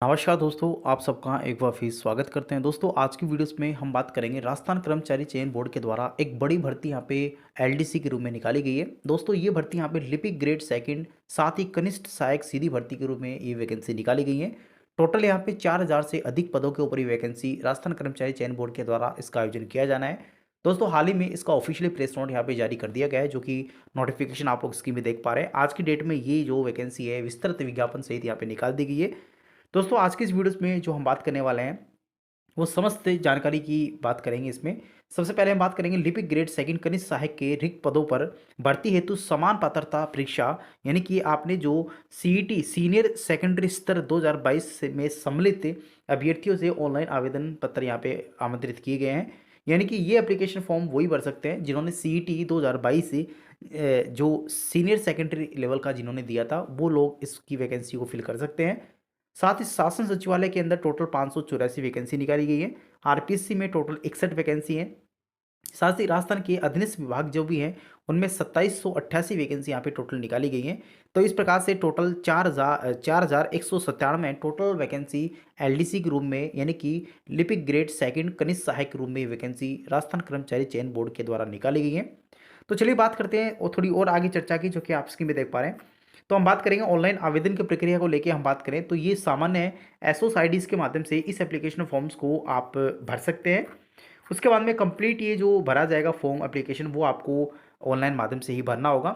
नमस्कार दोस्तों, आप सबका एक बार फिर स्वागत करते हैं। दोस्तों, आज की वीडियोस में हम बात करेंगे राजस्थान कर्मचारी चयन बोर्ड के द्वारा एक बड़ी भर्ती यहाँ पे एलडीसी के रूप में निकाली गई है। दोस्तों, ये भर्ती यहाँ पे लिपिक ग्रेड सेकंड साथ ही कनिष्ठ सहायक सीधी भर्ती के रूप में ये वैकेंसी निकाली गई है। टोटल यहाँ पे 4000 से अधिक पदों के ऊपर ये वैकेंसी राजस्थान कर्मचारी चयन बोर्ड के द्वारा इसका आयोजन किया जाना है। दोस्तों, हाल ही में इसका ऑफिशियली प्रेस नोट यहाँ पे जारी कर दिया गया है, जो कि नोटिफिकेशन आप लोग स्क्रीन में देख पा रहे हैं। आज की डेट में ये जो वैकेंसी है विस्तृत विज्ञापन सहित यहाँ पे निकाल दी गई है। दोस्तों, आज की इस वीडियोस में जो हम बात करने वाले हैं वो समस्त जानकारी की बात करेंगे इसमें। सबसे पहले हम बात करेंगे लिपिक ग्रेड सेकंड कनिष्ठ सहायक के रिक्त पदों पर भर्ती हेतु समान पात्रता परीक्षा, यानी कि आपने जो सीईटी सीनियर सेकेंडरी स्तर 2022 में सम्मिलित अभ्यर्थियों से ऑनलाइन आवेदन पत्र यहाँ पे आमंत्रित किए गए हैं। यानी कि ये एप्लीकेशन फॉर्म वही भर सकते हैं जिन्होंने सीईटी 2022 से जो सीनियर सेकेंडरी लेवल का जिन्होंने दिया था, वो लोग इसकी वैकेंसी को फिल कर सकते हैं। साथ ही शासन सचिवालय के अंदर टोटल 584 वैकेंसी निकाली गई है। आरपीएससी में टोटल 61 वैकेंसी है। साथ ही राजस्थान के अधीनस्थ विभाग जो भी हैं उनमें 2788 वैकेंसी यहाँ पे टोटल निकाली गई हैं। तो इस प्रकार से टोटल 4197 टोटल वैकेंसी एलडीसी के रूम में, यानी कि लिपिक ग्रेड सेकंड कनिष्ठ सहायक के रूम में वैकेंसी राजस्थान कर्मचारी चयन बोर्ड के द्वारा निकाली गई है। तो चलिए बात करते हैं और थोड़ी और आगे चर्चा की, जो कि आप स्क्रीन में देख पा रहे हैं। तो हम बात करेंगे ऑनलाइन आवेदन की प्रक्रिया को लेके हम बात करें तो ये सामान्य है। एसओस आईडीज के माध्यम से इस एप्लीकेशन फॉर्म्स को आप भर सकते हैं। उसके बाद में कंप्लीट ये जो भरा जाएगा फॉर्म एप्लीकेशन, वो आपको ऑनलाइन माध्यम से ही भरना होगा।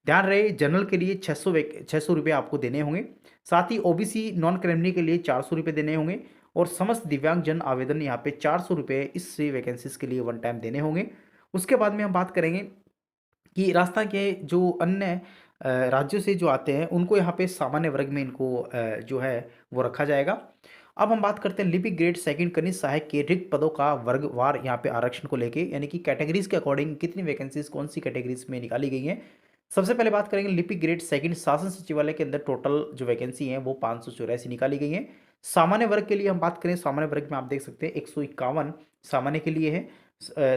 ध्यान रहे, जनरल के लिए 600 रुपये आपको देने होंगे। साथ ही ओबीसी नॉन क्रिमिनल के लिए 400 रुपये देने होंगे। और समस्त दिव्यांग जन आवेदन यहाँ पे 400 रुपये इस वैकेंसीज के लिए वन टाइम देने होंगे। उसके बाद में हम बात करेंगे कि राजस्थान के जो अन्य राज्यों से जो आते हैं उनको यहाँ पे सामान्य वर्ग में इनको जो है वो रखा जाएगा। अब हम बात करते हैं लिपिक ग्रेड सेकंड कनिष्ठ सहायक के रिक्त पदों का वर्गवार यहाँ पे आरक्षण को लेके, यानी कि कैटेगरीज के अकॉर्डिंग कितनी वैकेंसीज कौन सी कैटेगरीज में निकाली गई हैं। सबसे पहले बात करेंगे लिपिक ग्रेड सेकंड शासन सचिवालय के अंदर टोटल जो वैकेंसी है वो 584 निकाली गई है। सामान्य वर्ग के लिए हम बात करें, सामान्य वर्ग में आप देख सकते हैं 151 सामान्य के लिए है।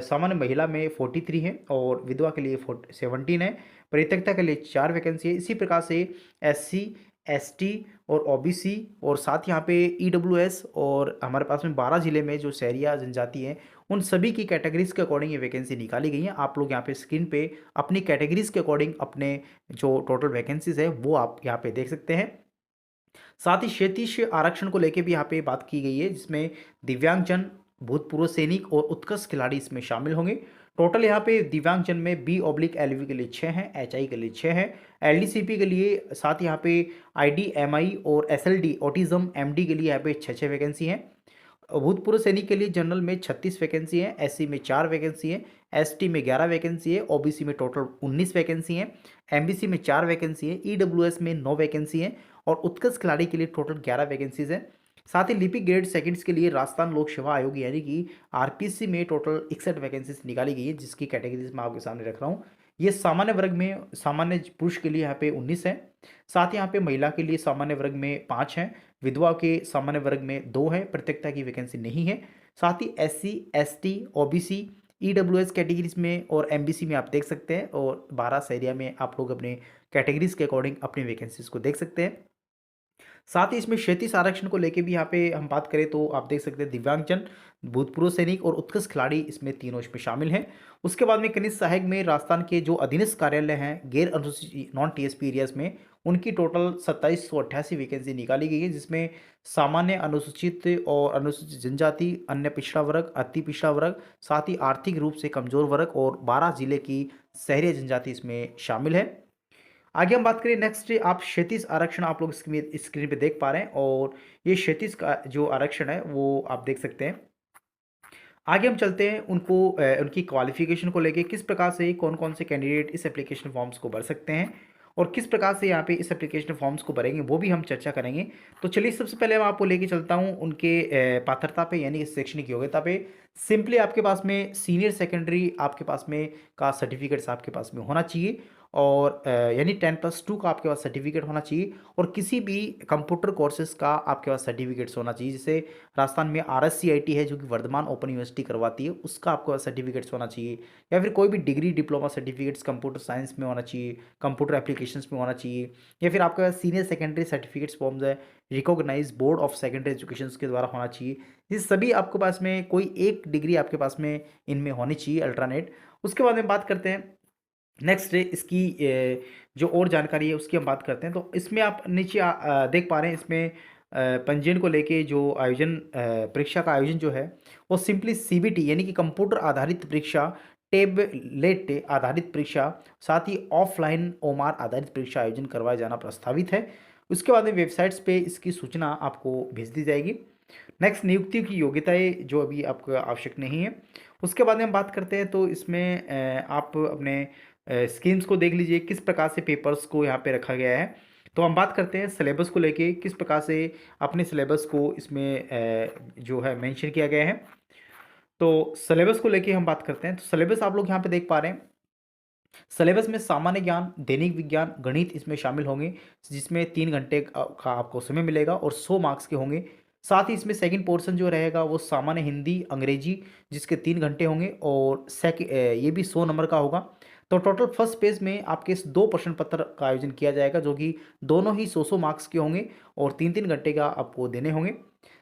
सामान्य महिला में 43 है और विधवा के लिए 17 है। परित्यक्ता के लिए 4 वैकेंसी है। इसी प्रकार से एससी, एसटी और ओबीसी और साथ यहाँ पे ईडब्ल्यूएस और हमारे पास में 12 जिले में जो शहरिया जनजाति हैं उन सभी की कैटेगरीज के अकॉर्डिंग ये वैकेंसी निकाली गई है। आप लोग यहाँ पे स्क्रीन पे अपनी कैटेगरीज के अकॉर्डिंग अपने जो टोटल वैकेंसीज है वो आप यहाँ पे देख सकते हैं। साथ ही क्षेत्रीय आरक्षण को लेके भी यहाँ पे बात की गई है, जिसमें दिव्यांगजन, भूतपूर्व सैनिक और उत्कृष्ट खिलाड़ी इसमें शामिल होंगे। टोटल यहाँ पे दिव्यांगजन में बी/एलवी के लिए 6 हैं, एचआई के लिए 6 हैं, एलडीसीपी के लिए, साथ यहाँ पे आईडी, एमआई और एसएलडी ऑटिज्म एमडी के लिए यहाँ पे 6 वैकेंसी हैं। भूतपूर्व सैनिक के लिए जनरल में 36 वैकेंसी है, एससी में 4 वैकेंसी है, एसटी में 11 वैकेंसी है, ओबीसी में टोटल 19 वैकेंसी है, एमबीसी में 4 वैकेंसी है, ईडब्ल्यूएस में 9 वैकेंसी है और उत्कृष्ट खिलाड़ी के लिए टोटल 11 वैकेंसीज है। साथ ही लिपिक ग्रेड सेकंड्स के लिए राजस्थान लोक सेवा आयोग यानी कि आरपीएससी में टोटल 61 वैकेंसीज निकाली गई है, जिसकी कैटेगरीज मैं आपके सामने रख रहा हूँ। ये सामान्य वर्ग में सामान्य पुरुष के लिए यहाँ पे 19 है। साथ ही यहाँ पे महिला के लिए सामान्य वर्ग में 5 है, विधवा के सामान्य वर्ग में 2 है, प्रत्येकता की वैकेंसी नहीं है। साथ ही SC, ST, OBC, EWS categories में और एमबीसी में आप देख सकते हैं और 12 एरिया में आप लोग अपने कैटेगरीज के अकॉर्डिंग अपनी वैकेंसीज को देख सकते हैं। साथ ही इसमें क्षैतिज आरक्षण को लेके भी यहाँ पे हम बात करें तो आप देख सकते हैं दिव्यांगजन, भूतपूर्व सैनिक और उत्कृष्ट खिलाड़ी इसमें तीनों इसमें शामिल हैं। उसके बाद में कनिष्ठ सहायक में राजस्थान के जो अधीनस्थ कार्यालय हैं गैर अनुसूचित नॉन टीएसपी एरियाज में, उनकी टोटल 2788 वैकेंसी निकाली गई है, जिसमें सामान्य, अनुसूचित और अनुसूचित जनजाति, अन्य पिछड़ा वर्ग, अति पिछड़ा वर्ग, साथ ही आर्थिक रूप से कमजोर वर्ग और 12 जिले की शहरी जनजाति इसमें शामिल है। आगे हम बात करें नेक्स्ट, आप क्षैतिज आरक्षण आप लोग स्क्रीन पे देख पा रहे हैं और ये क्षैतिज का जो आरक्षण है वो आप देख सकते हैं। आगे हम चलते हैं उनकी क्वालिफिकेशन को लेके, किस प्रकार से कौन कौन से कैंडिडेट इस एप्लीकेशन फॉर्म्स को भर सकते हैं और किस प्रकार से यहाँ पे इस एप्लीकेशन फॉर्म्स को भरेंगे वो भी हम चर्चा करेंगे। तो चलिए सबसे पहले मैं आपको लेके चलता हूँ उनके पात्रता पे, यानी कि शैक्षणिक योग्यता पे। सिंपली आपके पास में सीनियर सेकेंडरी आपके पास में का सर्टिफिकेट्स आपके पास में होना चाहिए और यानी 10+2 का आपके पास सर्टिफिकेट होना चाहिए और किसी भी कंप्यूटर कोर्सेज का आपके पास सर्टिफिकेट्स होना चाहिए। जैसे राजस्थान में RSCIT है जो कि वर्धमान ओपन यूनिवर्सिटी करवाती है, उसका आपके पास सर्टिफिकेट्स होना चाहिए, या फिर कोई भी degree diploma certificates computer science में होना चाहिए, कंप्यूटर एप्लीकेशंस में होना चाहिए, या फिर आपके पास सीनियर सेकेंडरी सर्टिफिकेट्स फॉर्म्स है recognise board of secondary education के द्वारा होना चाहिए। ये सभी आपके पास में कोई एक डिग्री आपके पास में इनमें होनी चाहिए अल्टरनेट। उसके बाद में बात करते हैं नेक्स्ट इसकी जो और जानकारी है उसकी हम बात करते हैं। तो इसमें आप नीचे देख पा रहे हैं इसमें पंजीयन को लेके जो आयोजन परीक्षा का आयोजन जो है वो सिंपली CBT यानी कि कंप्यूटर आधारित परीक्षा, टेबलेट आधारित परीक्षा, साथ ही ऑफलाइन ओमार आधारित परीक्षा आयोजन करवाया जाना प्रस्तावित है। उसके बाद में वेबसाइट्स पे इसकी सूचना आपको भेज दी जाएगी। नेक्स्ट नियुक्ति की योग्यताएं जो अभी आपको आवश्यक नहीं है। उसके बाद में हम बात करते हैं तो इसमें आप अपने स्कीम्स को देख लीजिए किस प्रकार से पेपर्स को यहाँ पे रखा गया है। तो हम बात करते हैं सिलेबस को लेके किस प्रकार से अपने सिलेबस को इसमें जो है मेंशन किया गया है। तो सिलेबस को लेके हम बात करते हैं तो सिलेबस आप लोग यहाँ पे देख पा रहे हैं। सिलेबस में सामान्य ज्ञान, दैनिक विज्ञान, गणित इसमें शामिल होंगे जिसमें 3 घंटे का आपको समय मिलेगा और 100 मार्क्स के होंगे। साथ ही इसमें सेकंड पोर्शन जो रहेगा वो सामान्य हिंदी, अंग्रेजी जिसके 3 घंटे होंगे और ये भी 100 नंबर का होगा। तो टोटल फर्स्ट पेज में आपके इस 2 प्रश्न पत्र का आयोजन किया जाएगा जो कि दोनों ही 100 मार्क्स के होंगे और 3-3 घंटे का आपको देने होंगे।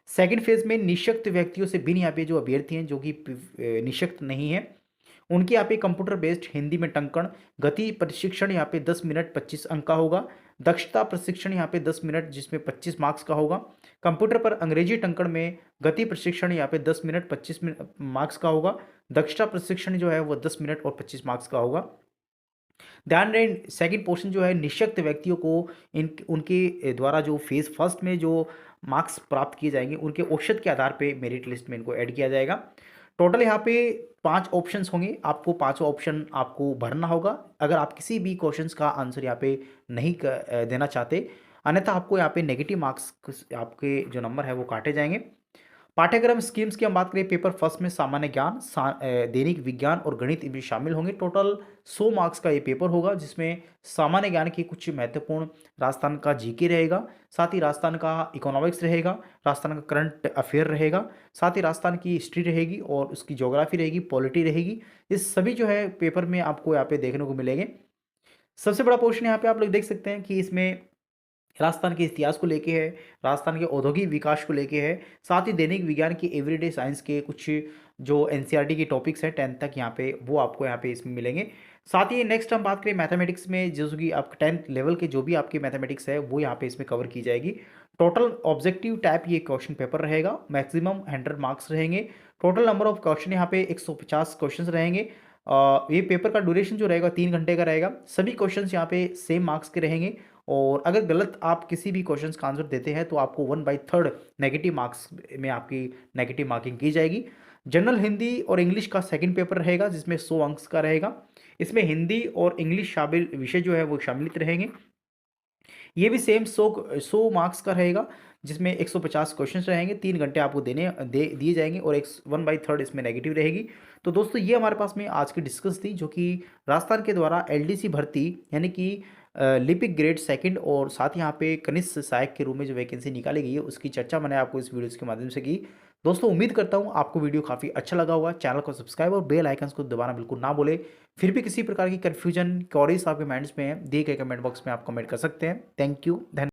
सेकंड फेज में निःशक्त व्यक्तियों से भिन्न यहाँ पे जो अभ्यर्थी हैं जो कि निःशक्त नहीं है उनके यहाँ पे कंप्यूटर बेस्ड हिंदी में टंकण, गति प्रशिक्षण यहाँ पे 10 मिनट 25 अंक का होगा, दक्षता प्रशिक्षण यहाँ पे 10 मिनट जिसमें 25 मार्क्स का होगा, कंप्यूटर पर अंग्रेजी टंकण में गति प्रशिक्षण यहाँ पे 10 मिनट 25 मार्क्स का होगा, दक्षता प्रशिक्षण जो है वो 10 मिनट और 25 मार्क्स का होगा। ध्यान रहे सेकंड पोर्शन जो है निःशक्त व्यक्तियों को उनके द्वारा जो फेज फर्स्ट में जो मार्क्स प्राप्त किए जाएंगे उनके औसत के आधार पे मेरिट लिस्ट में इनको ऐड किया जाएगा। टोटल यहाँ पे 5 ऑप्शंस होंगे, आपको 5 ऑप्शन आपको भरना होगा अगर आप किसी भी क्वेश्चंस का आंसर यहाँ पे नहीं देना चाहते, अन्यथा आपको यहाँ पे नेगेटिव मार्क्स आपके जो नंबर है वो काटे जाएंगे। पाठ्यक्रम स्कीम्स की हम बात करें पेपर फर्स्ट में सामान्य ज्ञान, दैनिक विज्ञान और गणित भी शामिल होंगे। टोटल 100 मार्क्स का ये पेपर होगा जिसमें सामान्य ज्ञान के कुछ महत्वपूर्ण राजस्थान का जीके रहेगा, साथ ही राजस्थान का इकोनॉमिक्स रहेगा, राजस्थान का करंट अफेयर रहेगा, साथ ही राजस्थान की हिस्ट्री रहेगी और उसकी ज्योग्राफी रहेगी, पॉलिटी रहेगी। ये सभी जो है पेपर में आपको यहाँ पे देखने को मिलेंगे। सबसे बड़ा पोर्शन यहाँ पे आप लोग देख सकते हैं कि इसमें राजस्थान के इतिहास को लेके है, राजस्थान के औद्योगिक विकास को लेके है, साथ ही दैनिक विज्ञान की एवरीडे साइंस के कुछ जो NCERT के टॉपिक्स हैं 10th तक यहाँ पे वो आपको यहाँ पे इसमें मिलेंगे। साथ ही नेक्स्ट हम बात करें मैथमेटिक्स में जो कि आप 10th लेवल के जो भी आपके मैथमेटिक्स है वो यहाँ पे इसमें कवर की जाएगी। टोटल ऑब्जेक्टिव टाइप ये क्वेश्चन पेपर रहेगा, मैक्सिमम 100 मार्क्स रहेंगे। टोटल नंबर ऑफ क्वेश्चन यहाँ पे 150 क्वेश्चन रहेंगे। ये पेपर का ड्यूरेशन जो रहेगा 3 घंटे का रहेगा। सभी क्वेश्चंस यहाँ पे सेम मार्क्स के रहेंगे और अगर गलत आप किसी भी क्वेश्चन का आंसर देते हैं तो आपको 1/3 नेगेटिव मार्क्स में आपकी नेगेटिव मार्किंग की जाएगी। जनरल हिंदी और इंग्लिश का सेकंड पेपर रहेगा जिसमें 100 अंक का रहेगा। इसमें हिंदी और इंग्लिश शामिल विषय जो है वो शामिलित रहेंगे। ये भी सेम 100 मार्क्स का रहेगा जिसमें 150 क्वेश्चन रहेंगे, 3 घंटे आपको दिए जाएंगे और 1/3 इसमें नेगेटिव रहेगी। तो दोस्तों ये हमारे पास में आज की डिस्कस थी जो कि राजस्थान के द्वारा LDC भर्ती यानी कि लिपिक ग्रेड सेकंड और साथ ही यहाँ पे कनिष्ठ सहायक के रूप में जो वैकेंसी निकाली गई है उसकी चर्चा मैंने आपको इस वीडियोस के माध्यम से की। दोस्तों उम्मीद करता हूँ आपको वीडियो काफ़ी अच्छा लगा होगा। चैनल को सब्सक्राइब और बेल आइकन्स को दबाना बिल्कुल ना भूले। फिर भी किसी प्रकार की कन्फ्यूजन क्वेरीज आपके माइंड्स में है दिए गए कमेंट बॉक्स में आप कमेंट कर सकते हैं। Thank you. धन्यवाद।